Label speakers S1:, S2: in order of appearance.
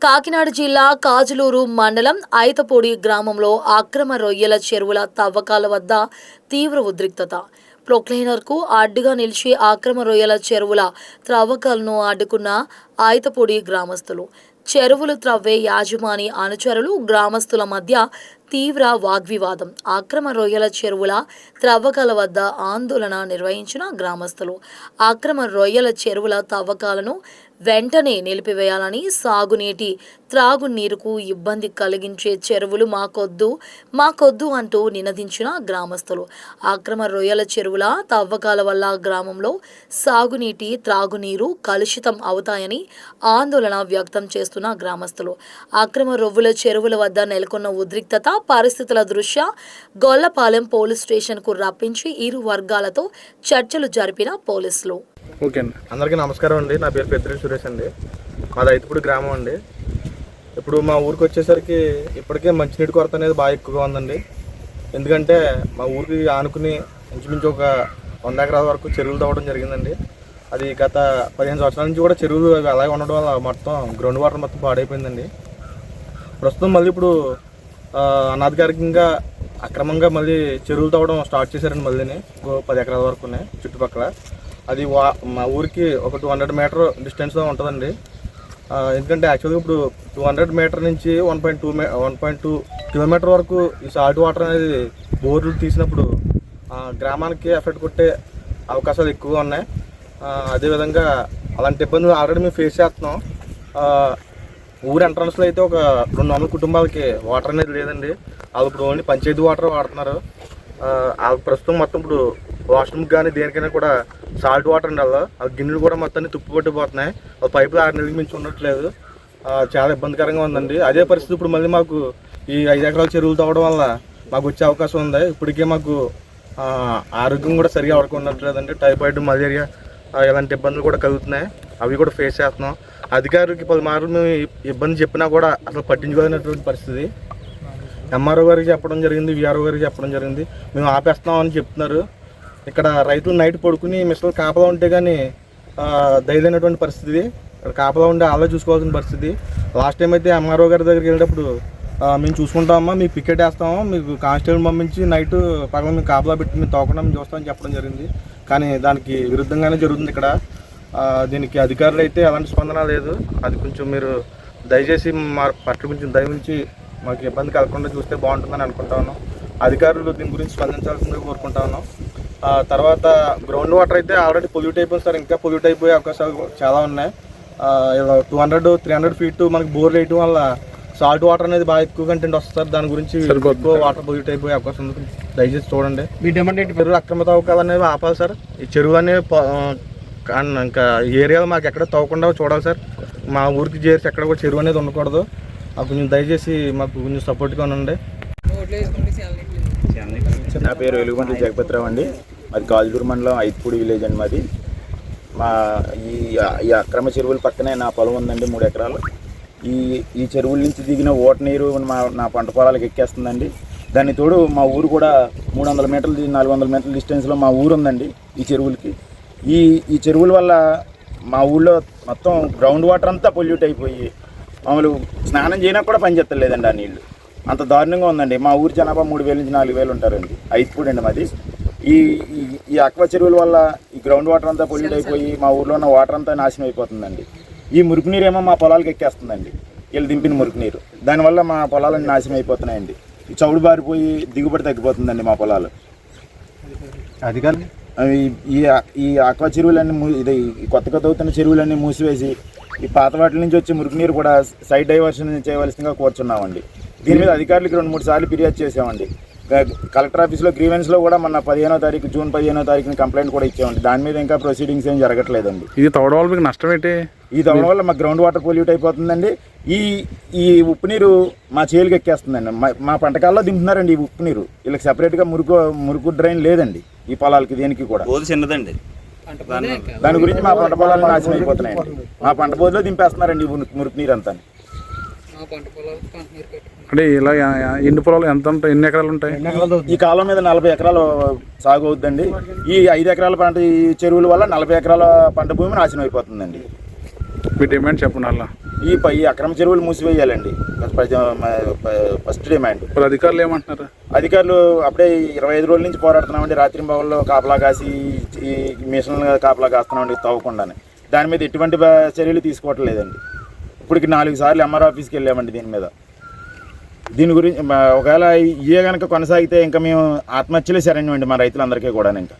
S1: కాకినాడ జిల్లా కాజులూరు మండలం ఐతపూడి గ్రామంలో అక్రమ రొయ్యల చెరువుల తవ్వకాల వద్ద తీవ్ర ఉద్రిక్తత. ప్రొక్లైనర్కు అడ్డుగా నిలిచి అక్రమ రొయ్యల చెరువుల త్రవ్వకాలను అడ్డుకున్న ఐతపూడి గ్రామస్తులు, చెరువులు త్రవ్వే యాజమాని అనుచరులు, గ్రామస్తుల మధ్య తీవ్ర వాగ్వివాదం. అక్రమ రొయ్యల చెరువుల త్రవ్వకాల వద్ద ఆందోళన నిర్వహించిన గ్రామస్తులు అక్రమ రొయ్యల చెరువుల తవ్వకాలను వెంటనే నిలిపివేయాలని, సాగునీటి త్రాగునీరుకు ఇబ్బంది కలిగించే చెరువులు మాకొద్దు అంటూ నినదించిన గ్రామస్తులు అక్రమ రొయ్యల చెరువుల తవ్వకాల వల్ల గ్రామంలో సాగునీటి త్రాగునీరు కలుషితం అవుతాయని ఆందోళన వ్యక్తం చేస్తున్న గ్రామస్తులు అక్రమ రొవ్వుల చెరువుల వద్ద నెలకొన్న ఉద్రిక్తత పరిస్థితుల దృష్ట్యా గొల్లపాలెం పోలీస్ స్టేషన్కు రప్పించి ఇరు వర్గాలతో చర్చలు జరిపిన పోలీసులు.
S2: ఓకే అండి, అందరికీ నమస్కారం అండి. నా పేరు పెద్దిరెడ్డి సురేష్ అండి. మాది ఐతపూడి గ్రామం అండి. ఇప్పుడు మా ఊరికి వచ్చేసరికి ఇప్పటికే మంచినీటి కొరత అనేది బాగా ఎక్కువగా ఉందండి. ఎందుకంటే మా ఊరికి ఆనుకుని ఇంచుమించు ఒక 100 ఎకరాల వరకు చెరువులు తవ్వడం జరిగిందండి. అది గత 15 సంవత్సరాల నుంచి కూడా చెరువులు అలాగే ఉండడం వల్ల మొత్తం గ్రౌండ్ వాటర్ మొత్తం పాడైపోయిందండి. ప్రస్తుతం మళ్ళీ ఇప్పుడు అనాధికారికంగా అక్రమంగా మళ్ళీ చెరువులు తవ్వడం స్టార్ట్ చేశారండి. మళ్ళీని 10 ఎకరాల వరకు ఉన్నాయి చుట్టుపక్కల. అది మా ఊరికి ఒక 200 మీటర్ డిస్టెన్స్లో ఉంటుందండి. ఎందుకంటే యాక్చువల్గా ఇప్పుడు 200 మీటర్ నుంచి 1.2 కిలోమీటర్ వరకు ఈ సాల్ట్ వాటర్ అనేది బోర్లు తీసినప్పుడు గ్రామానికి ఎఫెక్ట్ కొట్టే అవకాశాలు ఎక్కువగా ఉన్నాయి. అదేవిధంగా అలాంటి ఇబ్బందులు ఆల్రెడీ మేము ఫేస్ చేస్తున్నాం. ఊరు ఎంట్రన్స్లో అయితే ఒక 200 కుటుంబాలకి వాటర్ అనేది లేదండి. వాళ్ళు ఇప్పుడు ఓన్లీ పంచాయతీ వాటర్ వాడుతున్నారు. ప్రస్తుతం మొత్తం ఇప్పుడు వాష్రూమ్కి కానీ దేనికైనా కూడా సాల్ట్ వాటర్ అండి. ఆ గిన్నెలు కూడా మొత్తాన్ని తుప్పు పట్టిపోతున్నాయి. ఆ పైపులు 6 నెలలకి మించి ఉండట్లేదు. చాలా ఇబ్బందికరంగా ఉందండి. అదే పరిస్థితి ఇప్పుడు మళ్ళీ మాకు ఈ 5 ఎకరాల చెరువులు తవ్వడం వల్ల మాకు వచ్చే అవకాశం ఉంది. ఇప్పటికే మాకు ఆరోగ్యం కూడా సరిగా ఉండట్లేదండి. టైఫాయిడ్, మలేరియా ఇలాంటి ఇబ్బందులు కూడా కలుగుతున్నాయి. అవి కూడా ఫేస్ చేస్తున్నాం. అధికారులకి 10 మార్లు మేము ఇబ్బంది చెప్పినా కూడా అసలు పట్టించుకోలేనటువంటి పరిస్థితి. ఎంఆర్ఓ గారికి చెప్పడం జరిగింది, విఆర్ఓ గారికి చెప్పడం జరిగింది. మేము ఆపేస్తామని చెప్తున్నారు. ఇక్కడ రైతులు నైట్ పడుకుని మిషన్లు కాపలా ఉంటే కానీ దయలేనటువంటి పరిస్థితి. ఇక్కడ కాపలా ఉంటే అలా చూసుకోవాల్సిన పరిస్థితి. లాస్ట్ టైం అయితే ఎంఆర్ఓ గారి దగ్గరికి వెళ్ళేటప్పుడు మేము చూసుకుంటామమ్మా, మీకు పికెట్ వేస్తాము, మీకు కానిస్టేబుల్ పంపించి నైట్ పగల మేము కాపలా పెట్టి మేము తోకుండా మేము చూస్తామని చెప్పడం జరిగింది. కానీ దానికి విరుద్ధంగానే జరుగుతుంది ఇక్కడ. దీనికి అధికారులు అయితే ఎలాంటి స్పందన లేదు. అది కొంచెం మీరు దయచేసి మా పట్ల కొంచెం దయవుంచి మాకు ఇబ్బంది కలగకుండా చూస్తే బాగుంటుందని అనుకుంటా ఉన్నాం. అధికారులు దీని గురించి స్పందించాల్సిందిగా కోరుకుంటా ఉన్నాం. తర్వాత గ్రౌండ్ వాటర్ అయితే ఆల్రెడీ పొల్యూట్ అయిపోయింది సార్. ఇంకా పొల్యూట్ అయిపోయే అవకాశాలు చాలా ఉన్నాయి. 200-300 ఫీట్ మనకి బోర్లు వేయటం వల్ల సాల్ట్ వాటర్ అనేది బాగా ఎక్కువ కంటెంట్ వస్తుంది. దాని గురించి ఎక్కువ వాటర్ పొల్యూట్ అయిపోయే అవకాశం ఉంది. దయచేసి చూడండి. మీ డిమాండ్ ఏంటి? చెరువు అక్రమ తవ్వకాలు అనేవి ఆపాలి సార్. ఈ చెరువు అనేవి ఇంకా ఏరియాలో మాకు ఎక్కడ తవ్వకుండా చూడాలి సార్. మా ఊరికి చేసి ఎక్కడ కూడా చెరువు అనేది ఉండకూడదు. కొంచెం దయచేసి మాకు కొంచెం సపోర్ట్గా ఉండండి.
S3: నా పేరు వెలుగుబంటి జగపతిరావు అండి. మాది కాజులూరు మండలం ఐతపూడి విలేజ్ అండి. మాది ఈ అక్రమ చెరువుల పక్కనే నా పొలం ఉందండి, 3 ఎకరాలు. ఈ చెరువుల నుంచి దిగిన ఓట నీరు నా పంట పొలాలకు ఎక్కేస్తుందండి. దాని తోడు మా ఊరు కూడా 300 మీటర్లు 400 మీటర్ల డిస్టెన్స్లో మా ఊరు ఉందండి. ఈ చెరువులకి ఈ చెరువుల వల్ల మా ఊళ్ళో మొత్తం గ్రౌండ్ వాటర్ అంతా పొల్యూట్ అయిపోయి మామూలు స్నానం చేయనా కూడా పనిచేస్తలేదండి. ఆ నీళ్ళు అంత దారుణంగా ఉందండి. మా ఊరి జనాభా 3000 నుంచి 4000 ఉంటారండి. ఐతపూడి అండి మాది. ఈ అక్వా చెరువుల వల్ల ఈ గ్రౌండ్ వాటర్ అంతా పొల్యూట్ అయిపోయి మా ఊర్లో ఉన్న వాటర్ అంతా నాశనం అయిపోతుందండి. ఈ మురికి నీరు ఏమో మా పొలాలకు ఎక్కేస్తుందండి. వీళ్ళు దింపిన మురికి నీరు దానివల్ల మా పొలాలన్నీ నాశనం అయిపోతున్నాయండి. ఈ చౌడు బారిపోయి దిగుబడి తగ్గిపోతుందండి మా పొలాలు. అధికారులు ఈ అక్వా చెరువులన్నీ కొత్తగా తవ్వుతున్న చెరువులన్నీ మూసివేసి ఈ పాత వాటి నుంచి వచ్చే మురికి నీరు కూడా సైడ్ డైవర్షన్ చేయవలసిందిగా కోరుచున్నామండి. దీని మీద అధికారులకి 2-3 సార్లు ఫిర్యాదు చేసామండి. కలెక్టర్ ఆఫీస్లో గ్రీవెన్స్లో కూడా మొన్న జూన్ 15వ తారీఖున కంప్లైంట్ కూడా ఇచ్చామండి. దాని మీద ఇంకా ప్రొసీడింగ్స్ ఏం జరగట్లేదండి.
S2: ఇది తవ్వడం వల్ల మీకు నష్టం ఏంటి?
S3: ఈ తవ్వడం వల్ల మా గ్రౌండ్ వాటర్ పొల్యూట్ అయిపోతుందండి. ఈ ఉప్పు నీరు మా చేలుకి ఎక్కేస్తుందండి. మా పంటకాల్లో దింపుతున్నారండి ఈ ఉప్పు నీరు. వీళ్ళకి సెపరేట్గా మురుకు డ్రైన్ లేదండి ఈ పొలాలకి దేనికి కూడా.
S4: చిన్నదండి.
S3: దాని గురించి మా పంట పొలాలు నాశనం అయిపోతున్నాయండి. మా పంట బోధలో దింపేస్తున్నారండి మురికి నీరు అంతా.
S2: అంటే ఇలా ఎన్ని పొలాలు ఎన్ని ఎకరాలు ఉంటాయి?
S3: ఈ కాలం మీద 40 ఎకరాలు సాగు అవుతుందండి. ఈ 5 ఎకరాల పంట ఈ చెరువుల వల్ల 40 ఎకరాల పంట భూమి నాశనం అయిపోతుందండి.
S2: మీ డిమాండ్ చెప్పండి. అలా
S3: ఈ అక్రమ చెరువులు మూసివేయాలండి. First demand.
S4: ఇప్పుడు అధికారులు ఏమంటున్నారు?
S3: అధికారులు అప్పుడే 25 రోజుల నుంచి పోరాడుతున్నామండి. రాత్రి బావుల్లో కాపలా కాసి ఈ మిషన్లు కాపలా కాస్తున్నామండి తవ్వకుండానే. దాని మీద ఎటువంటి చర్యలు తీసుకోవటం లేదండి. ఇప్పటికి 4 సార్లు ఎంఆర్ ఆఫీస్కి వెళ్ళామండి దీని గురించి. ఒకవేళ ఇవే కనుక కొనసాగితే ఇంకా మేము ఆత్మహత్యలే శరణ్యం అండి మా రైతులందరికీ కూడా. ఇంకా